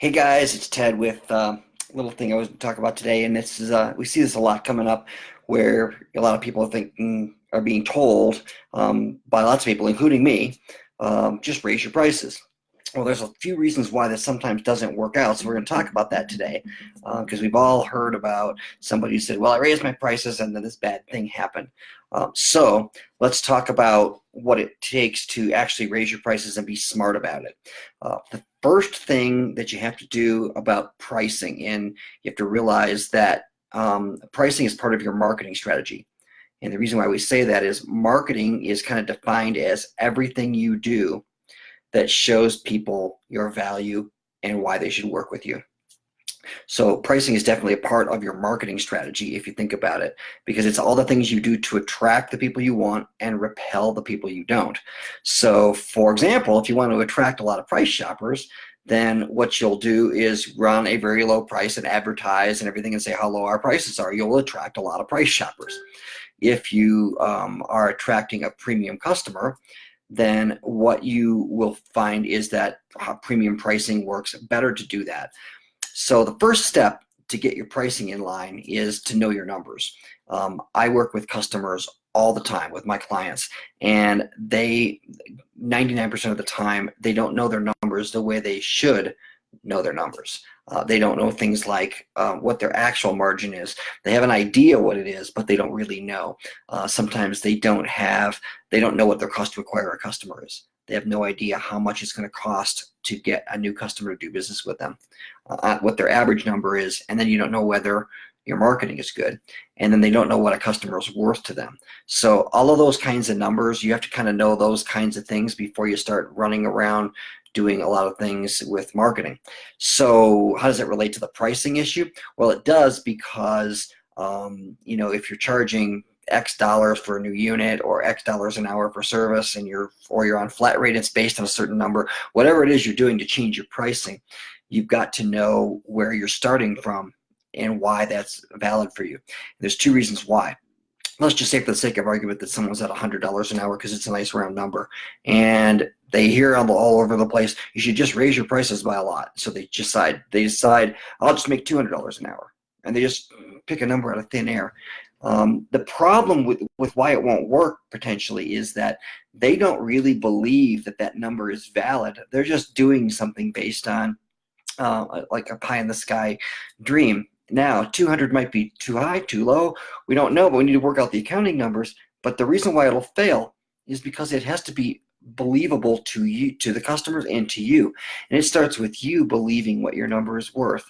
Hey guys, it's Ted with a little thing I was to talk about today, and this is we see this a lot coming up, where a lot of people are being told by lots of people, including me, just raise your prices. Well, there's a few reasons why this sometimes doesn't work out, so we're going to talk about that today, because we've all heard about somebody who said, "Well, I raised my prices, and then this bad thing happened." So let's talk about what it takes to actually raise your prices and be smart about it. The first thing that you have to do about pricing, and you have to realize that pricing is part of your marketing strategy. And the reason why we say that is marketing is kind of defined as everything you do that shows people your value and why they should work with you. So pricing is definitely a part of your marketing strategy if you think about it, because it's all the things you do to attract the people you want and repel the people you don't. So for example, if you want to attract a lot of price shoppers, then what you'll do is run a very low price and advertise and everything and say how low our prices are. You'll attract a lot of price shoppers. If you are attracting a premium customer, then what you will find is that premium pricing works better to do that. So the first step to get your pricing in line is to know your numbers. I work with customers all the time with my clients, and 99% of the time, they don't know their numbers the way they should know their numbers. They don't know things like what their actual margin is. They have an idea what it is, but they don't really know. Sometimes they don't know what their cost to acquire a customer is. They have no idea how much it's going to cost to get a new customer to do business with them, what their average number is, and then you don't know whether your marketing is good, and then they don't know what a customer is worth to them. So all of those kinds of numbers, you have to kind of know those kinds of things before you start running around doing a lot of things with marketing. So how does it relate to the pricing issue? Well, it does, because if you're charging X dollars for a new unit or X dollars an hour for service, and you're on flat rate, it's based on a certain number, whatever it is you're doing to change your pricing, you've got to know where you're starting from and why that's valid for you. There's two reasons why. Let's just say, for the sake of argument, that someone's at $100 an hour because it's a nice round number, and they hear all over the place, you should just raise your prices by a lot. So they decide, I'll just make $200 an hour, and they just pick a number out of thin air. The problem with why it won't work potentially is that they don't really believe that that number is valid. They're just doing something based on like a pie in the sky dream. Now, 200 might be too high, too low. We don't know, but we need to work out the accounting numbers. But the reason why it'll fail is because it has to be believable to you, to the customers, and to you. And it starts with you believing what your number is worth,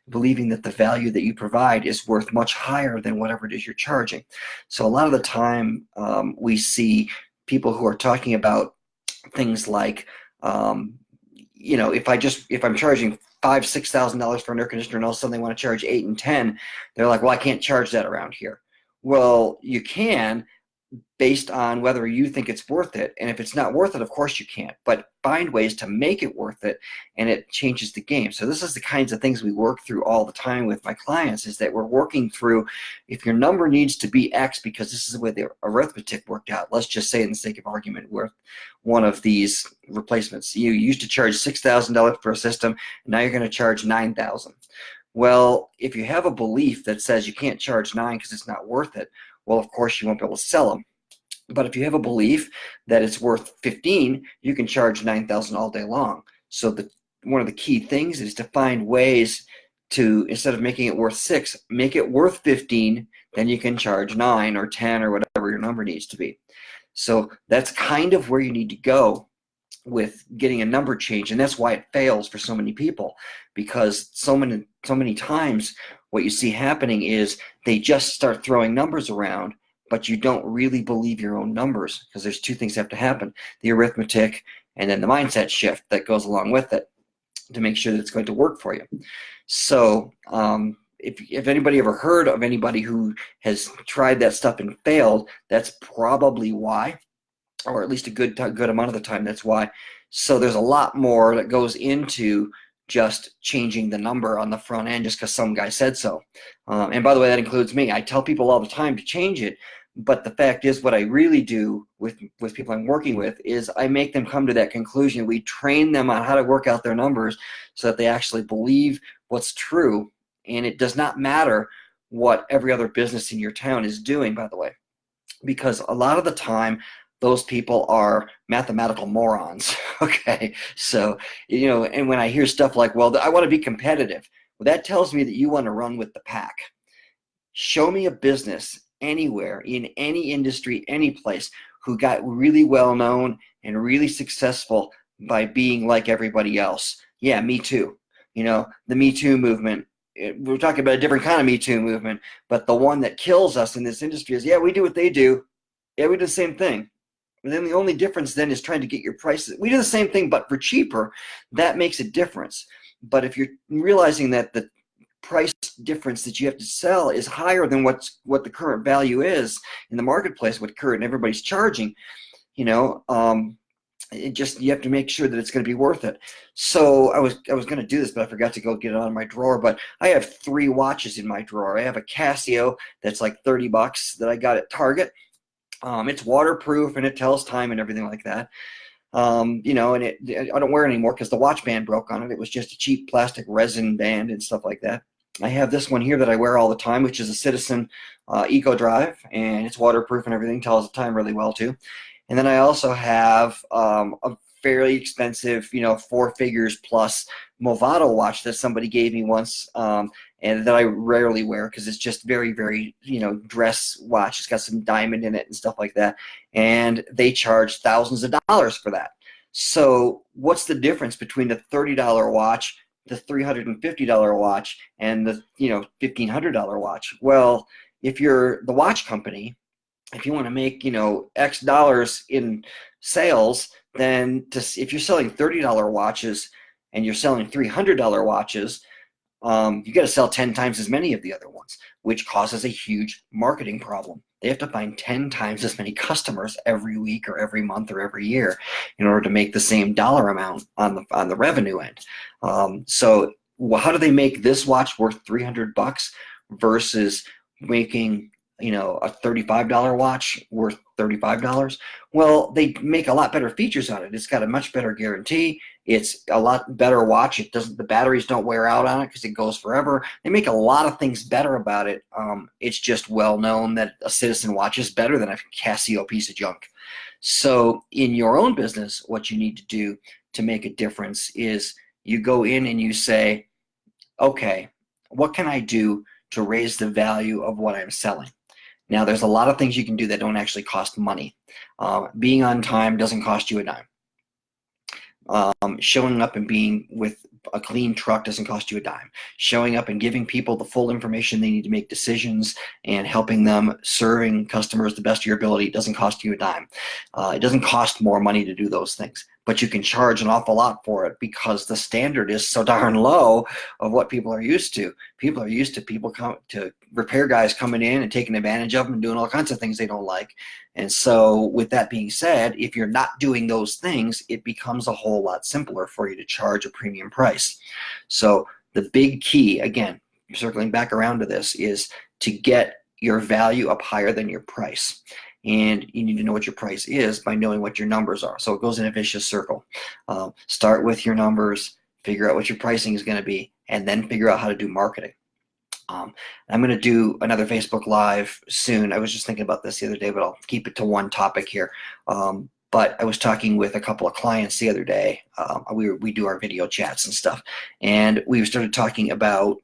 believing that the value that you provide is worth much higher than whatever it is you're charging. So a lot of the time, we see people who are talking about things like, if I'm charging $5,000-$6,000 for an air conditioner, and all of a sudden they want to charge 8 and 10, they're like, well, I can't charge that around here. Well, you can, based on whether you think it's worth it. And if it's not worth it, of course you can't. But find ways to make it worth it, and it changes the game. So this is the kinds of things we work through all the time with my clients, is that we're working through, if your number needs to be X because this is the way the arithmetic worked out, let's just say, in the sake of argument, with one of these replacements. You used to charge $6,000 for a system, and now you're going to charge $9,000. Well, if you have a belief that says you can't charge 9 because it's not worth it, well, of course you won't be able to sell them. But if you have a belief that it's worth 15, you can charge 9,000 all day long. So one of the key things is to find ways to, instead of making it worth 6, make it worth 15. Then you can charge 9 or 10 or whatever your number needs to be. So that's kind of where you need to go with getting a number change, and that's why it fails for so many people, because so many times what you see happening is they just start throwing numbers around, but you don't really believe your own numbers, because there's two things that have to happen: the arithmetic and then the mindset shift that goes along with it to make sure that it's going to work for you. So if anybody ever heard of anybody who has tried that stuff and failed, that's probably why, or at least a good amount of the time, that's why. So there's a lot more that goes into just changing the number on the front end just because some guy said so. And by the way, that includes me. I tell people all the time to change it, But the fact is, what I really do with people I'm working with is I make them come to that conclusion. We train them on how to work out their numbers so that they actually believe what's true. And it does not matter what every other business in your town is doing, by the way, because a lot of the time those people are mathematical morons. Okay, so and when I hear stuff like, well, I want to be competitive, well, that tells me that you want to run with the pack. Show me a business anywhere in any industry, any place, who got really well known and really successful by being like everybody else. Yeah, me too. The Me Too movement. We're talking about a different kind of Me Too movement, but the one that kills us in this industry is, yeah, we do what they do. Yeah, we do the same thing. And then the only difference then is trying to get your prices. We do the same thing, but for cheaper. That makes a difference. But if you're realizing that the price difference that you have to sell is higher than what the current value is in the marketplace, what current everybody's charging, it just, you have to make sure that it's going to be worth it. So I was going to do this, but I forgot to go get it out of my drawer. But I have 3 watches in my drawer. I have a Casio that's like $30 that I got at Target. It's waterproof and it tells time and everything like that. And I don't wear it anymore because the watch band broke on it. It was just a cheap plastic resin band and stuff like that. I have this one here that I wear all the time, which is a Citizen Eco Drive, and it's waterproof and everything, tells the time really well too. And then I also have a fairly expensive, 4 figures plus Movado watch that somebody gave me once, and that I rarely wear because it's just very, very, dress watch. It's got some diamond in it and stuff like that. And they charge thousands of dollars for that. So what's the difference between the $30 watch, the $350 watch, and the, $1,500 watch? Well, if you're the watch company, if you want to make, X dollars in sales, then if you're selling $30 watches and you're selling $300 watches, you got to sell 10 times as many of the other ones, which causes a huge marketing problem. They have to find 10 times as many customers every week or every month or every year in order to make the same dollar amount on the revenue end. So how do they make this watch worth $300 versus making a $35 watch worth $35? Well, they make a lot better features on it. It's got a much better guarantee. It's a lot better watch. The batteries don't wear out on it because it goes forever. They make a lot of things better about it. It's just well known that a Citizen watch is better than a Casio piece of junk. So in your own business, what you need to do to make a difference is you go in and you say, okay, what can I do to raise the value of what I'm selling? Now, there's a lot of things you can do that don't actually cost money. Being on time doesn't cost you a dime. Showing up and being with a clean truck doesn't cost you a dime. Showing up and giving people the full information they need to make decisions and helping them serving customers the best of your ability doesn't cost you a dime. It doesn't cost more money to do those things, but you can charge an awful lot for it because the standard is so darn low of what people are used to. People are used to repair guys coming in and taking advantage of them and doing all kinds of things they don't like. And so with that being said, if you're not doing those things, it becomes a whole lot simpler for you to charge a premium price. So the big key, again, circling back around to this, is to get your value up higher than your price. And you need to know what your price is by knowing what your numbers are. So it goes in a vicious circle. Start with your numbers, figure out what your pricing is going to be, and then figure out how to do marketing. I'm going to do another Facebook Live soon. I was just thinking about this the other day, but I'll keep it to one topic here. But I was talking with a couple of clients the other day. We do our video chats and stuff. And we started talking about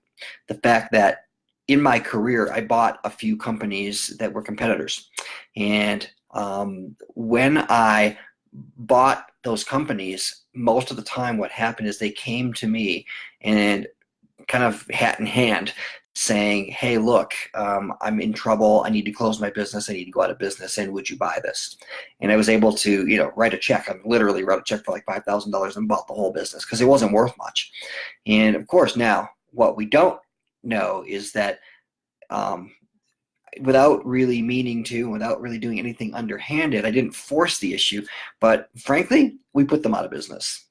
the fact that in my career, I bought a few companies that were competitors. And when I bought those companies, most of the time what happened is they came to me and kind of hat in hand saying, hey, look, I'm in trouble. I need to close my business. I need to go out of business. And would you buy this? And I was able to, write a check. I literally wrote a check for like $5,000 and bought the whole business because it wasn't worth much. And of course, now what we don't know is that without really meaning to, without really doing anything underhanded, I didn't force the issue, but frankly, we put them out of business.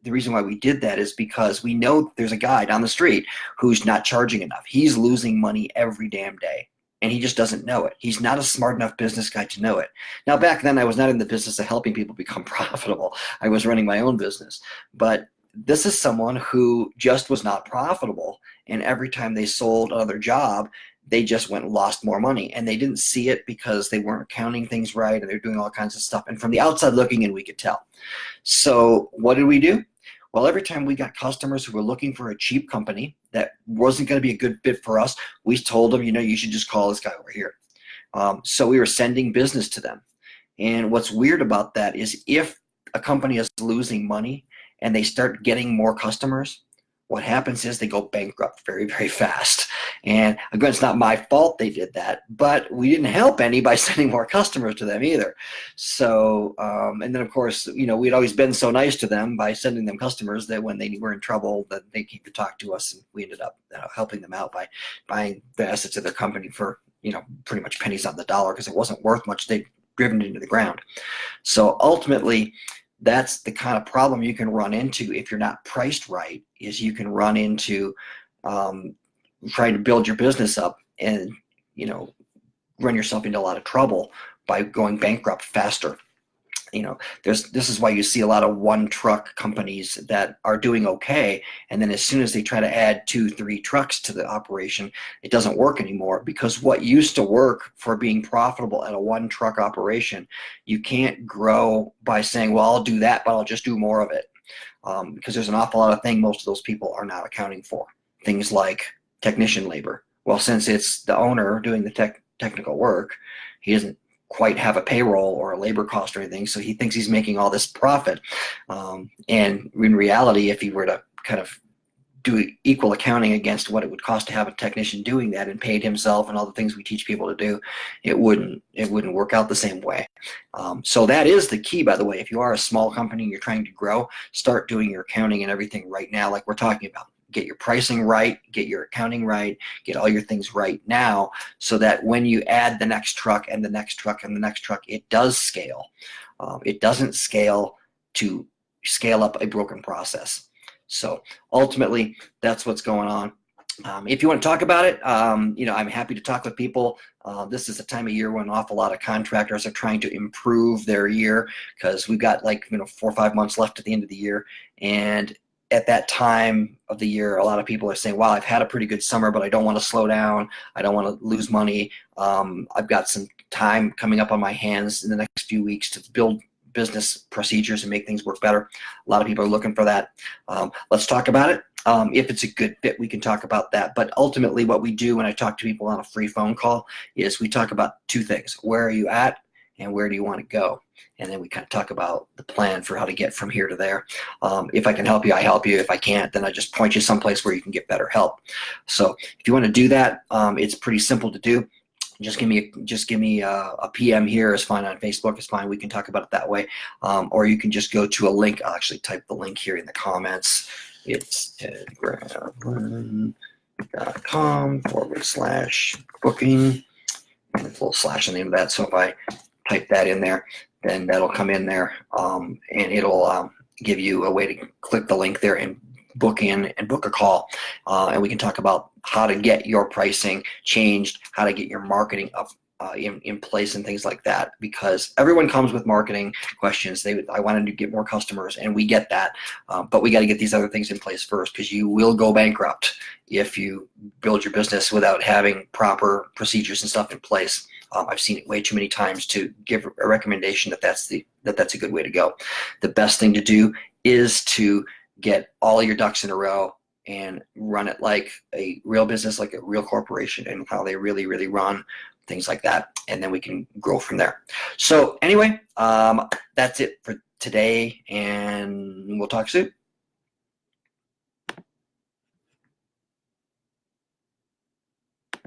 The reason why we did that is because we know there's a guy down the street who's not charging enough. He's losing money every damn day. and he just doesn't know it. He's not a smart enough business guy to know it. Now, back then, I was not in the business of helping people become profitable. I was running my own business. But this is someone who just was not profitable, and every time they sold another job, they just went and lost more money, and they didn't see it because they weren't accounting things right, and they're doing all kinds of stuff. And from the outside looking in, we could tell. So what did we do? Well, every time we got customers who were looking for a cheap company that wasn't going to be a good fit for us, we told them, you should just call this guy over here. So we were sending business to them. And what's weird about that is if a company is losing money and they start getting more customers, what happens is they go bankrupt very, very fast. And again, it's not my fault they did that, but we didn't help any by sending more customers to them either. So, and then of course, we'd always been so nice to them by sending them customers that when they were in trouble, that they came to talk to us, and we ended up helping them out by buying the assets of their company for, pretty much pennies on the dollar, because it wasn't worth much. They'd driven it into the ground. So ultimately, that's the kind of problem you can run into if you're not priced right, is you can run into trying to build your business up and, run yourself into a lot of trouble by going bankrupt faster. This is why you see a lot of one truck companies that are doing okay, and then as soon as they try to add 2-3 trucks to the operation, it doesn't work anymore, because what used to work for being profitable at a one truck operation, you can't grow by saying, well, I'll do that, but I'll just do more of it, because there's an awful lot of things most of those people are not accounting for. Things like technician labor. Well, since it's the owner doing the technical work, he doesn't quite have a payroll or a labor cost or anything, so he thinks he's making all this profit. And in reality, if he were to kind of do equal accounting against what it would cost to have a technician doing that and paid himself and all the things we teach people to do, it wouldn't work out the same way. So that is the key, by the way. If you are a small company and you're trying to grow, start doing your accounting and everything right now, like we're talking about. Get your pricing right, get your accounting right, get all your things right now, so that when you add the next truck and the next truck and the next truck, it does scale. It doesn't scale to scale up a broken process. So ultimately, that's what's going on. If you want to talk about it, I'm happy to talk with people. This is a time of year when an awful lot of contractors are trying to improve their year, because we've got 4 or 5 months left at the end of the year. And at that time of the year, a lot of people are saying, wow, I've had a pretty good summer, but I don't want to slow down. I don't want to lose money. I've got some time coming up on my hands in the next few weeks to build business procedures and make things work better. A lot of people are looking for that. Let's talk about it. If it's a good fit, we can talk about that. But ultimately, what we do when I talk to people on a free phone call is we talk about 2 things. Where are you at, and where do you want to go? And then we kind of talk about the plan for how to get from here to there. If I can help you, I help you. If I can't, then I just point you someplace where you can get better help. So if you want to do that, it's pretty simple to do. Just give me a PM here is fine, on Facebook is fine. We can talk about it that way. Or you can just go to a link. I'll actually type the link here in the comments. It's tedgrabman.com/booking. And it's a little slash in the name of that. So if I type that in there, then that'll come in there, and it'll give you a way to click the link there and book in and book a call, and we can talk about how to get your pricing changed, how to get your marketing up in place and things like that, because everyone comes with marketing questions. I wanted to get more customers, and we get that, but we got to get these other things in place first, because you will go bankrupt if you build your business without having proper procedures and stuff in place. I've seen it way too many times to give a recommendation that that's a good way to go. The best thing to do is to get all your ducks in a row and run it like a real business, like a real corporation, and how they really, really run, things like that. And then we can grow from there. So anyway, that's it for today, and we'll talk soon.